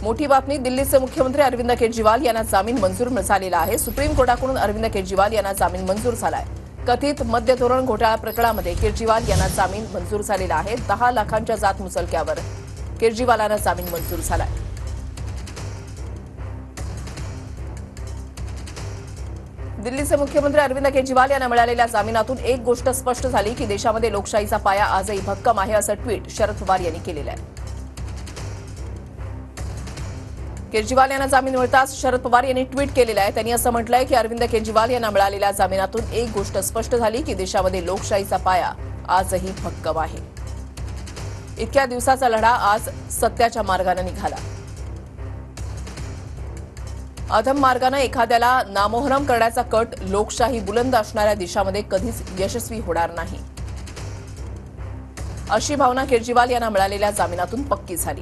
मोठी बातमी, दिल्लीचे मुख्यमंत्री अरविंद केजरीवाल यांना जामीन मंजूर झालेला आहे। सुप्रीम कोर्टाकडून अरविंद केजरीवाल यांना जामीन मंजूर झालाय। कथित मद्य धोरण घोटाळा प्रकरणामध्ये केजरीवाल यांना जामीन मंजूर झालेला आहे। 10 लाखांच्या जात मुचलक्यावर केजरीवालांना जामीन मंजूर झालाय। दिल्लीचे मुख्यमंत्री अरविंद केजरीवाल यांना मिळालेल्या जामिनातून एक गोष्ट स्पष्ट झाली की देशामध्ये लोकशाहीचा पाया आजही भक्कम आहे, असं ट्विट शरद पवार यांनी केलेलं आहे। केजरीवाल यांना जामीन मिळताच शरद पवार यांनी ट्विट केलेलं आहे। त्यांनी असं म्हटलंय की अरविंद केजरीवाल यांना मिळालेल्या जामिनातून एक गोष्ट स्पष्ट झाली की देशामध्ये लोकशाहीचा पाया आजही भक्कम आहे। इतक्या दिवसाचा लढा आज सत्याच्या मार्गाने निघाला। अधम मार्गानं एखाद्याला नामोहरम करण्याचा कट लोकशाही बुलंद असणाऱ्या देशामध्ये कधीच यशस्वी होणार नाही, अशी भावना केजरीवाल यांना मिळालेल्या जामिनातून पक्की झाली।